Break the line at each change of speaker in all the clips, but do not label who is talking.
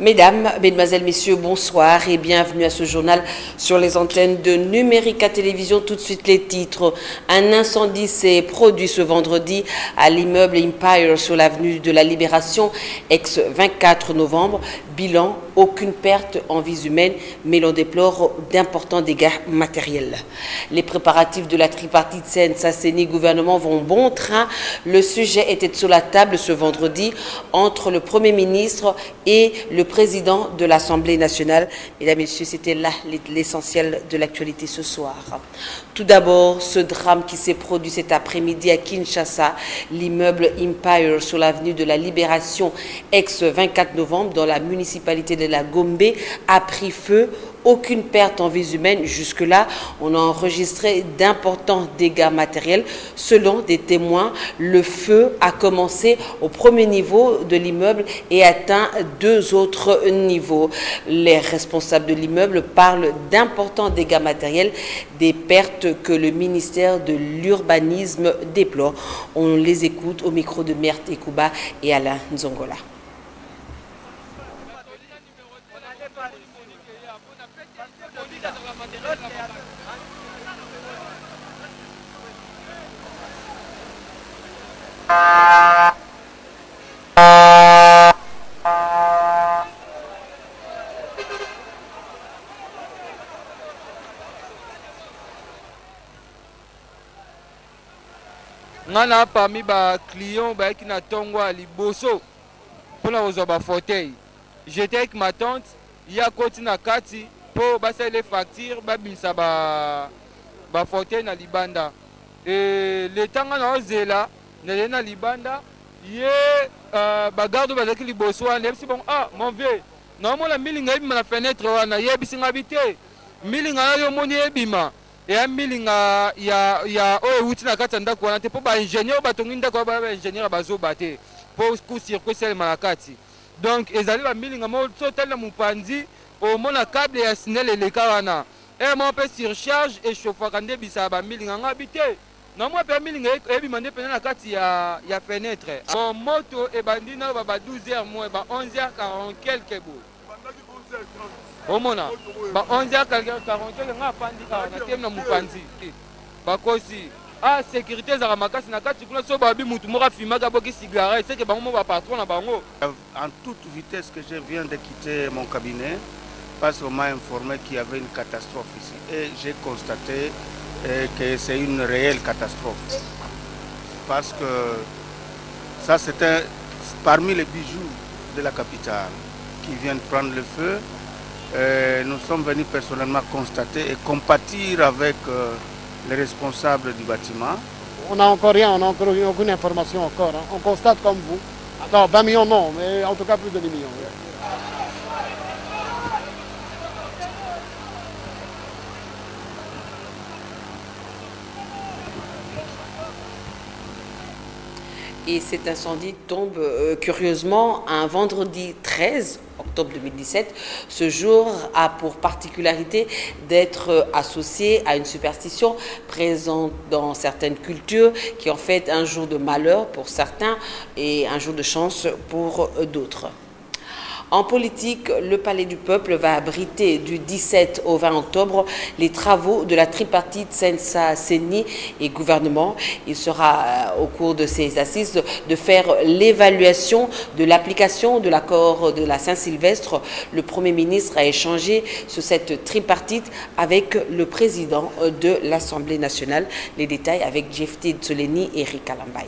Mesdames, Mesdemoiselles, Messieurs, bonsoir et bienvenue à ce journal sur les antennes de Numérica Télévision. Tout de suite les titres. Un incendie s'est produit ce vendredi à l'immeuble Empire sur l'avenue de la Libération, ex-24 novembre. Bilan, aucune perte en vies humaines, mais l'on déplore d'importants dégâts matériels. Les préparatifs de la tripartite CNSA-CENI gouvernement vont bon train. Le sujet était sur la table ce vendredi entre le Premier ministre et le président de l'Assemblée nationale. Mesdames et messieurs, c'était là l'essentiel de l'actualité ce soir. Tout d'abord, ce drame qui s'est produit cet après-midi à Kinshasa, l'immeuble Empire sur l'avenue de la Libération, ex-24 novembre, dans la municipalité de la Gombe, a pris feu. Aucune perte en vies humaines. Jusque-là, on a enregistré d'importants dégâts matériels. Selon des témoins, le feu a commencé au premier niveau de l'immeuble et atteint deux autres niveaux. Les responsables de l'immeuble parlent d'importants dégâts matériels, des pertes que le ministère de l'Urbanisme déplore. On les écoute au micro de Mert Ekouba et Alain Nzongola.
Ngana parmi ba clients ba qui na tongo à liboso pour la ozo ba fauteuil. J'étais avec ma tante, il y a côté na kati pour passer les factures ba bilsa ba fauteuil na libanda. Et le temps na ozela na libanda ye ba garde ba zaki liboso ane si bon ah mon vieux non mon la milinga ebima na fenêtre wana ye bisinga bité milinga yo moni ebima et un milinga ya o uti na kati ndako wana te po ba ingénieur batongi ndako ba ingénieur bazo baté pour coup circuit sel malakati donc ezali ba milinga mo total na mupanzi au mona câble ya signal eleka wana et mon peu surcharge et chauffe quand bisa ba milinga ngabité non moi pe milinga ebima nde pena na kati ya fenêtre bon moto e bandina ba 12h moins ba 11h40 quelques bouts au mona ba 11h40 nga pandi na tem na mupanzi ba kosi ah sécurité za makasi na kati kuna so ba bi mutu moko fimaka boki cigarette c'est que bango ba patron na bango
en toute vitesse que je viens de quitter mon cabinet parce qu'on m'a informé qu'il y avait une catastrophe ici et j'ai constaté que c'est une réelle catastrophe parce que ça c'était parmi les bijoux de la capitale qui viennent prendre le feu. Nous sommes venus personnellement constater et compatir avec les responsables du bâtiment.
On n'a encore rien, on n'a encore aucune information encore. Hein. On constate comme vous. Non, 20 millions non, mais en tout cas plus de 10 millions.
Et cet incendie tombe curieusement un vendredi 13 octobre 2017. Ce jour a pour particularité d'être associé à une superstition présente dans certaines cultures qui en fait un jour de malheur pour certains et un jour de chance pour d'autres. En politique, le Palais du Peuple va abriter du 17 au 20 octobre les travaux de la tripartite CNSA-CENI et gouvernement. Il sera au cours de ces assises de faire l'évaluation de l'application de l'accord de la Saint-Sylvestre. Le Premier ministre a échangé sur cette tripartite avec le président de l'Assemblée nationale. Les détails avec Jefté Tsoleni et Eric Alambay.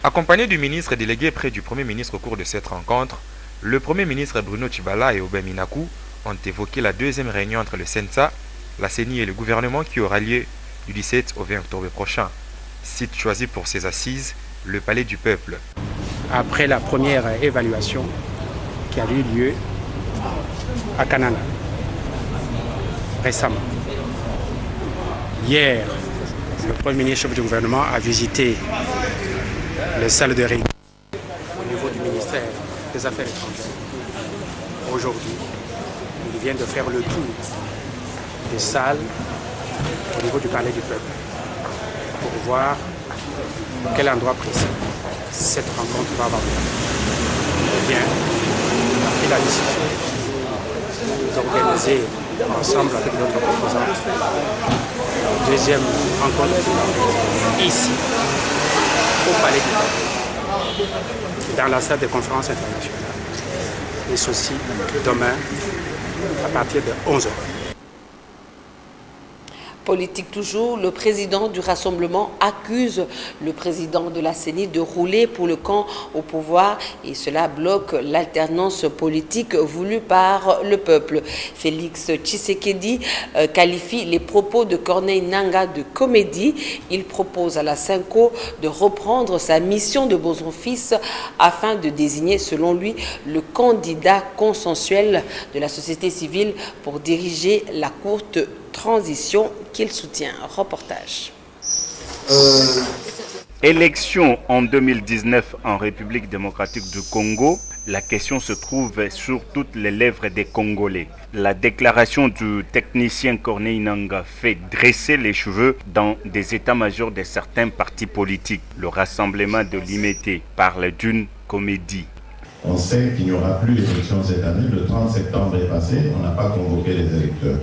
Accompagné du ministre délégué près du Premier ministre au cours de cette rencontre, le Premier ministre Bruno Tshibala et Aubin Minakou ont évoqué la deuxième réunion entre le CNSA, la CENI et le gouvernement qui aura lieu du 17 au 20 octobre prochain. Site choisi pour ces assises, le Palais du Peuple.
Après la première évaluation qui a eu lieu à Kanana récemment, hier, le Premier ministre du gouvernement a visité les salles de réunion au niveau du ministère des Affaires étrangères. Aujourd'hui, il vient de faire le tour des salles au niveau du Palais du Peuple pour voir quel endroit précis cette rencontre va avoir lieu. eh bien, on a pris la décision d'organiser ensemble avec d'autres composantes la deuxième rencontre ici, au Palais du Peuple, dans la salle de conférence internationale. Et ceci demain à partir de 11h.
Politique toujours, le président du Rassemblement accuse le président de la CENI de rouler pour le camp au pouvoir et cela bloque l'alternance politique voulue par le peuple. Félix Tshisekedi qualifie les propos de Corneille Nangaa de comédie. Il propose à la Senko de reprendre sa mission de bon fils afin de désigner, selon lui, le candidat consensuel de la société civile pour diriger la courte transition qu'il soutient. Reportage.
Élection en 2019 en République démocratique du Congo, la question se trouve sur toutes les lèvres des Congolais. La déclaration du technicien Corneille Nangaa fait dresser les cheveux dans des états-majors de certains partis politiques. Le rassemblement de l'Imité parle d'une comédie.
On sait qu'il n'y aura plus d'élection cette année. Le 30 septembre est passé, on n'a pas convoqué les électeurs.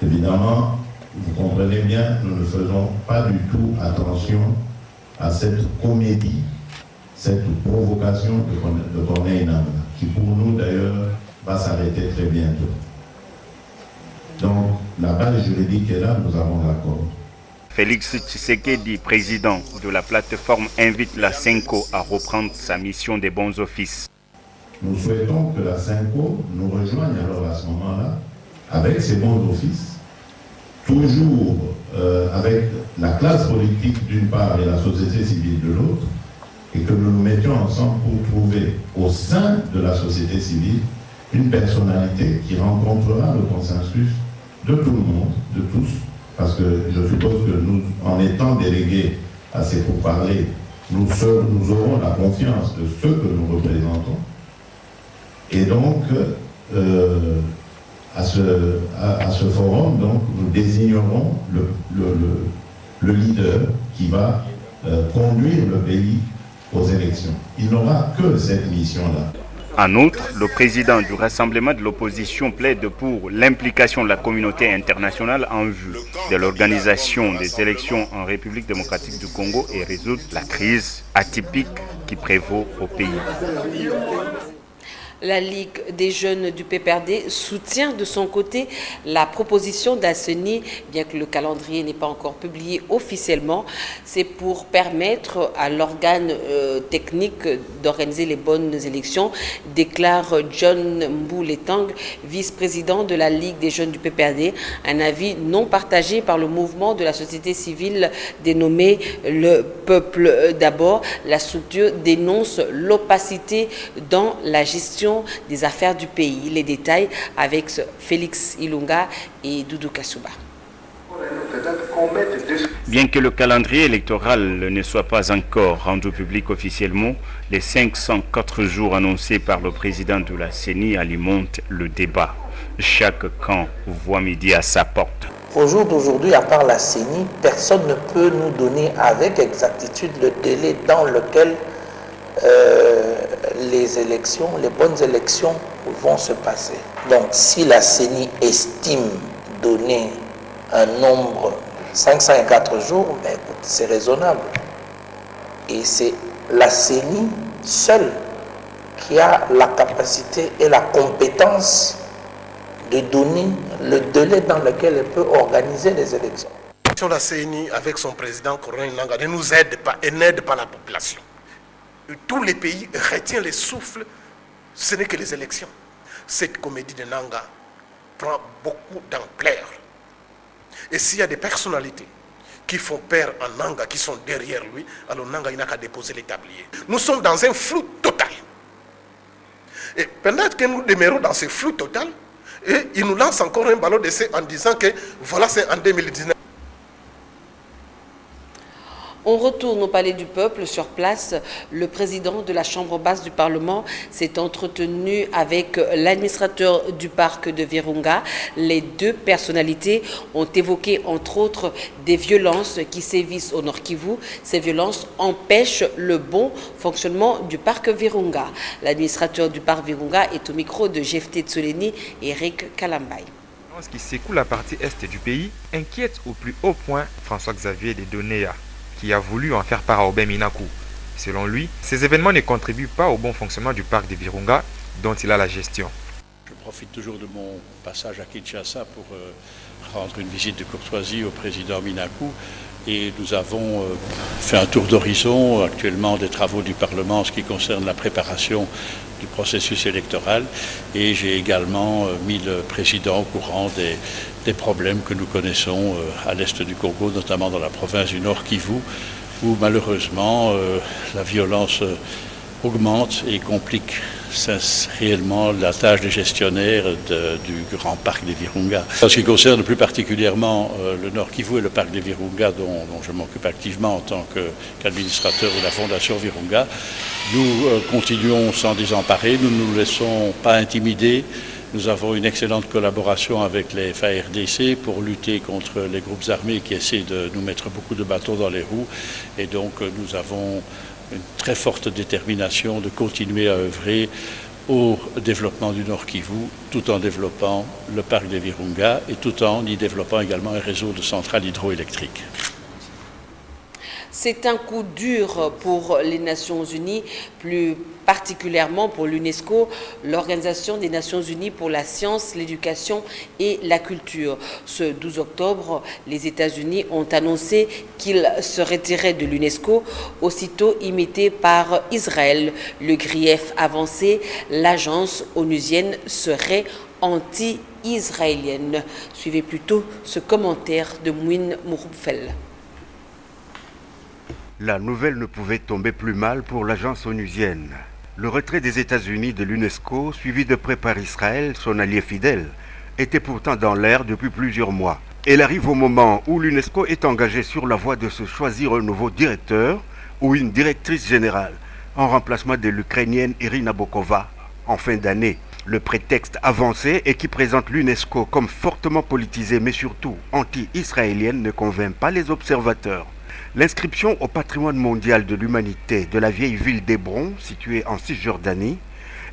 Évidemment, vous comprenez bien, nous ne faisons pas du tout attention à cette comédie, cette provocation de Corneille Nangaa, qui pour nous d'ailleurs va s'arrêter très bientôt. Donc la base juridique est là, nous avons l'accord.
Félix Tshisekedi, président de la plateforme, invite la Senko à reprendre sa mission des bons offices.
Nous souhaitons que la Senko nous rejoigne alors à ce moment-là, avec ses bons offices, toujours avec la classe politique d'une part et la société civile de l'autre, et que nous nous mettions ensemble pour trouver au sein de la société civile une personnalité qui rencontrera le consensus de tout le monde, de tous, parce que je suppose que nous, en étant délégués à ces pourparlers, nous aurons la confiance de ceux que nous représentons. Et donc, à ce forum, donc, nous désignerons le leader qui va conduire le pays aux élections. Il n'aura que cette mission-là.
En outre, le président du rassemblement de l'opposition plaide pour l'implication de la communauté internationale en vue de l'organisation des élections en République démocratique du Congo et résoudre la crise atypique qui prévaut au pays.
La Ligue des jeunes du PPRD soutient de son côté la proposition d'Asseni, bien que le calendrier n'est pas encore publié officiellement. C'est pour permettre à l'organe technique d'organiser les bonnes élections, déclare John Mbouletang, vice-président de la Ligue des jeunes du PPRD. Un avis non partagé par le mouvement de la société civile dénommé Le Peuple d'abord. La structure dénonce l'opacité dans la gestion des affaires du pays. Les détails avec Félix Ilunga et Doudou Kassouba.
Bien que le calendrier électoral ne soit pas encore rendu public officiellement, les 504 jours annoncés par le président de la CENI alimentent le débat. Chaque camp voit midi à sa porte.
Au jour d'aujourd'hui, à part la CENI, personne ne peut nous donner avec exactitude le délai dans lequel les élections, les bonnes élections vont se passer. Donc si la CENI estime donner un nombre 504 jours, ben, c'est raisonnable. Et c'est la CENI seule qui a la capacité et la compétence de donner le délai dans lequel elle peut organiser les élections.
La CENI, avec son président Corneille Nangaa, ne nous aide pas et n'aide pas la population. Tous les pays retiennent les souffles, ce n'est que les élections. Cette comédie de Nangaa prend beaucoup d'ampleur. Et s'il y a des personnalités qui font peur à Nangaa, qui sont derrière lui, alors Nangaa n'a qu'à déposer les tabliers. Nous sommes dans un flou total. Et pendant que nous demeurons dans ce flou total, et il nous lance encore un ballon d'essai en disant que voilà, c'est en 2019.
On retourne au Palais du Peuple. Sur place, le président de la Chambre basse du Parlement s'est entretenu avec l'administrateur du parc de Virunga. Les deux personnalités ont évoqué entre autres des violences qui sévissent au Nord Kivu. Ces violences empêchent le bon fonctionnement du parc Virunga. L'administrateur du parc Virunga est au micro de Jefté Tsoleni et Eric Kalambay.
Ce qui secoue la partie est du pays inquiète au plus haut point François-Xavier de Donéa, qui a voulu en faire part à Aubin Minakou. Selon lui, ces événements ne contribuent pas au bon fonctionnement du parc de Virunga, dont il a la gestion.
Je profite toujours de mon passage à Kinshasa pour rendre une visite de courtoisie au président Minakou. Et nous avons fait un tour d'horizon actuellement des travaux du Parlement en ce qui concerne la préparation du processus électoral. Et j'ai également mis le président au courant des problèmes que nous connaissons à l'est du Congo, notamment dans la province du Nord Kivu, où malheureusement la violence augmente et complique réellement la tâche des gestionnaires du grand parc des Virunga. En ce qui concerne plus particulièrement le Nord Kivu et le parc des Virunga, dont je m'occupe activement en tant qu'administrateur de la Fondation Virunga, nous continuons sans désemparer, nous ne nous laissons pas intimider. Nous avons une excellente collaboration avec les FARDC pour lutter contre les groupes armés qui essaient de nous mettre beaucoup de bâtons dans les roues. Et donc nous avons une très forte détermination de continuer à œuvrer au développement du Nord Kivu, tout en développant le parc des Virunga et tout en y développant également un réseau de centrales hydroélectriques.
C'est un coup dur pour les Nations Unies, plus particulièrement pour l'UNESCO, l'Organisation des Nations Unies pour la science, l'éducation et la culture. Ce 12 octobre, les États-Unis ont annoncé qu'ils se retiraient de l'UNESCO, aussitôt imité par Israël. Le grief avancé, l'agence onusienne serait anti-israélienne. Suivez plutôt ce commentaire de Mouine Mouroubfel.
La nouvelle ne pouvait tomber plus mal pour l'agence onusienne. Le retrait des États-Unis de l'UNESCO, suivi de près par Israël, son allié fidèle, était pourtant dans l'air depuis plusieurs mois. Elle arrive au moment où l'UNESCO est engagée sur la voie de se choisir un nouveau directeur ou une directrice générale, en remplacement de l'Ukrainienne Irina Bokova en fin d'année. Le prétexte avancé et qui présente l'UNESCO comme fortement politisée mais surtout anti-israélienne ne convainc pas les observateurs. L'inscription au patrimoine mondial de l'humanité de la vieille ville d'Hébron, située en Cisjordanie,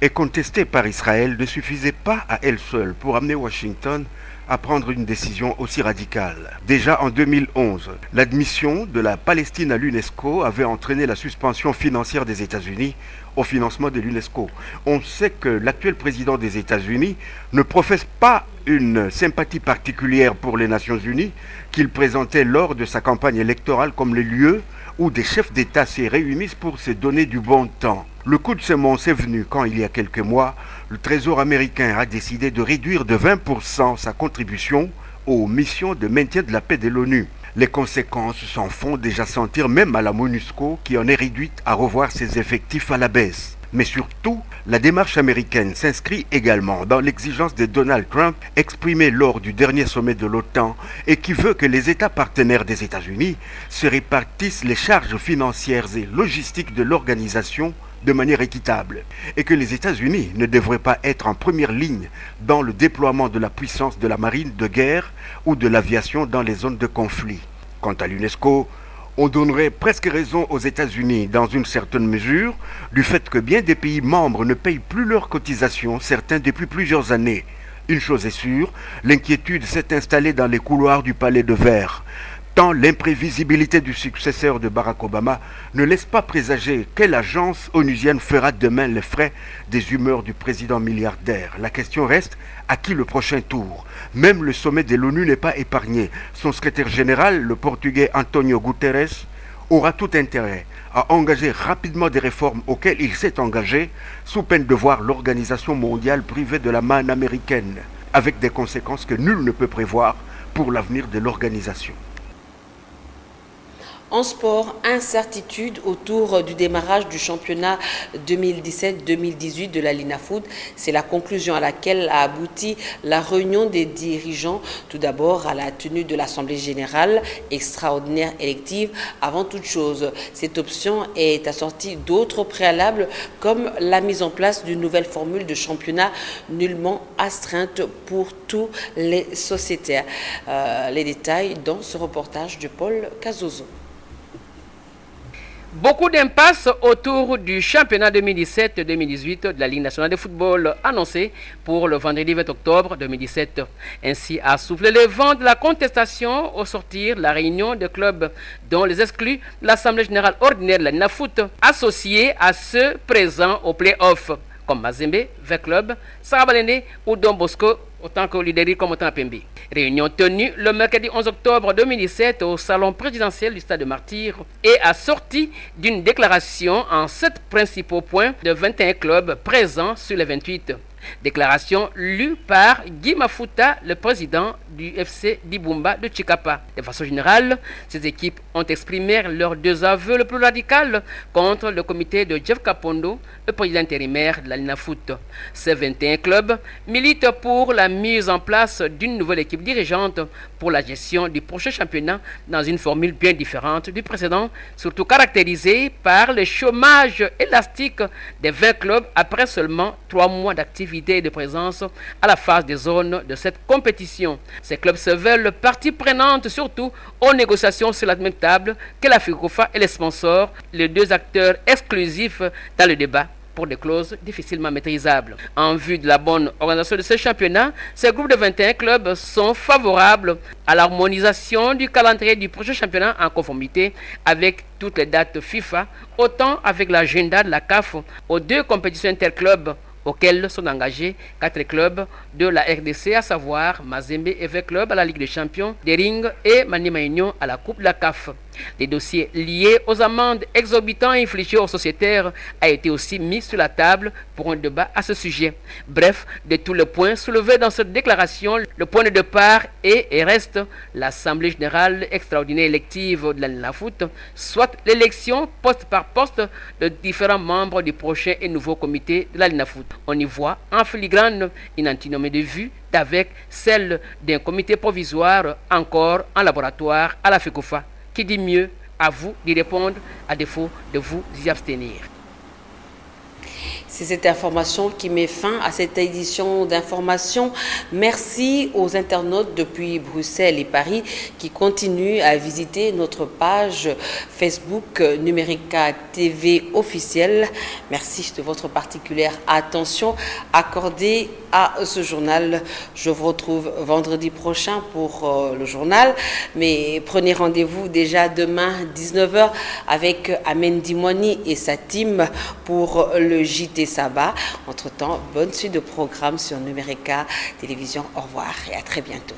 est contestée par Israël ne suffisait pas à elle seule pour amener Washington à prendre une décision aussi radicale. Déjà en 2011, l'admission de la Palestine à l'UNESCO avait entraîné la suspension financière des États-Unis au financement de l'UNESCO. On sait que l'actuel président des États-Unis ne professe pas une sympathie particulière pour les Nations Unies qu'il présentait lors de sa campagne électorale comme les lieux où des chefs d'État se réunissent pour se donner du bon temps. Le coup de semonce est venu quand, il y a quelques mois, le Trésor américain a décidé de réduire de 20% sa contribution aux missions de maintien de la paix de l'ONU. Les conséquences s'en font déjà sentir même à la MONUSCO qui en est réduite à revoir ses effectifs à la baisse. Mais surtout, la démarche américaine s'inscrit également dans l'exigence de Donald Trump exprimée lors du dernier sommet de l'OTAN et qui veut que les États partenaires des États-Unis se répartissent les charges financières et logistiques de l'organisation de manière équitable et que les États-Unis ne devraient pas être en première ligne dans le déploiement de la puissance de la marine de guerre ou de l'aviation dans les zones de conflit. Quant à l'UNESCO, on donnerait presque raison aux États-Unis dans une certaine mesure du fait que bien des pays membres ne payent plus leurs cotisations, certains depuis plusieurs années. Une chose est sûre, l'inquiétude s'est installée dans les couloirs du Palais de Verre, tant l'imprévisibilité du successeur de Barack Obama ne laisse pas présager quelle agence onusienne fera demain les frais des humeurs du président milliardaire. La question reste, à qui le prochain tour? Même le sommet de l'ONU n'est pas épargné. Son secrétaire général, le Portugais Antonio Guterres, aura tout intérêt à engager rapidement des réformes auxquelles il s'est engagé, sous peine de voir l'organisation mondiale privée de la manne américaine, avec des conséquences que nul ne peut prévoir pour l'avenir de l'organisation.
En sport, incertitude autour du démarrage du championnat 2017-2018 de la Linafoot. C'est la conclusion à laquelle a abouti la réunion des dirigeants. Tout d'abord à la tenue de l'Assemblée générale extraordinaire élective. Avant toute chose, cette option est assortie d'autres préalables comme la mise en place d'une nouvelle formule de championnat nullement astreinte pour tous les sociétaires. Les détails dans ce reportage de Paul Cazozo.
Beaucoup d'impasses autour du championnat 2017-2018 de la Ligue nationale de football annoncé pour le vendredi 20 octobre 2017. Ainsi a soufflé le vent de la contestation au sortir de la réunion de clubs dont les exclus de l'Assemblée générale ordinaire de la Linafoot associés à ceux présents au play-off comme Mazembe, V-Club, Sarabalene ou Don Bosco autant que Lideri comme autant à Pembe. Réunion tenue le mercredi 11 octobre 2017 au salon présidentiel du Stade de Martyrs et assortie d'une déclaration en 7 principaux points de 21 clubs présents sur les 28. Déclaration lue par Guy Mafuta, le président du FC d'Ibumba de Chikapa. De façon générale, ces équipes ont exprimé leurs désaveux le plus radical contre le comité de Jeff Kapondo, le président intérimaire de la Linafoot. Ces 21 clubs militent pour la mise en place d'une nouvelle équipe dirigeante pour la gestion du prochain championnat dans une formule bien différente du précédent, surtout caractérisée par le chômage élastique des 20 clubs après seulement 3 mois d'activité et de présence à la phase des zones de cette compétition. Ces clubs se veulent partie prenante surtout aux négociations sur la même table que la FICOFA et les sponsors, les 2 acteurs exclusifs dans le débat pour des clauses difficilement maîtrisables. En vue de la bonne organisation de ce championnat, ces groupes de 21 clubs sont favorables à l'harmonisation du calendrier du prochain championnat en conformité avec toutes les dates FIFA, autant avec l'agenda de la CAF aux 2 compétitions interclubs auxquels sont engagés 4 clubs de la RDC, à savoir Mazembe et V-Club à la Ligue des Champions, Dering et Maniema Union à la Coupe de la CAF. Les dossiers liés aux amendes exorbitantes infligées aux sociétaires a été aussi mis sur la table pour un débat à ce sujet. Bref, de tous les points soulevés dans cette déclaration, le point de départ est et reste l'Assemblée générale extraordinaire élective de la Linafoot, soit l'élection poste par poste de différents membres du prochain et nouveau comité de la Linafoot. On y voit en filigrane une antinomie de vue avec celle d'un comité provisoire encore en laboratoire à la FECOFA. Qui dit mieux à vous d'y répondre à défaut de vous y abstenir.
C'est cette information qui met fin à cette édition d'information. Merci aux internautes depuis Bruxelles et Paris qui continuent à visiter notre page Facebook Numérica TV officielle. Merci de votre particulière attention accordée à ce journal. Je vous retrouve vendredi prochain pour le journal. Mais prenez rendez-vous déjà demain 19h avec Amen Dimwani et sa team pour le JT Sabah. Entre-temps, bonne suite de programmes sur Numérica Télévision. Au revoir et à très bientôt.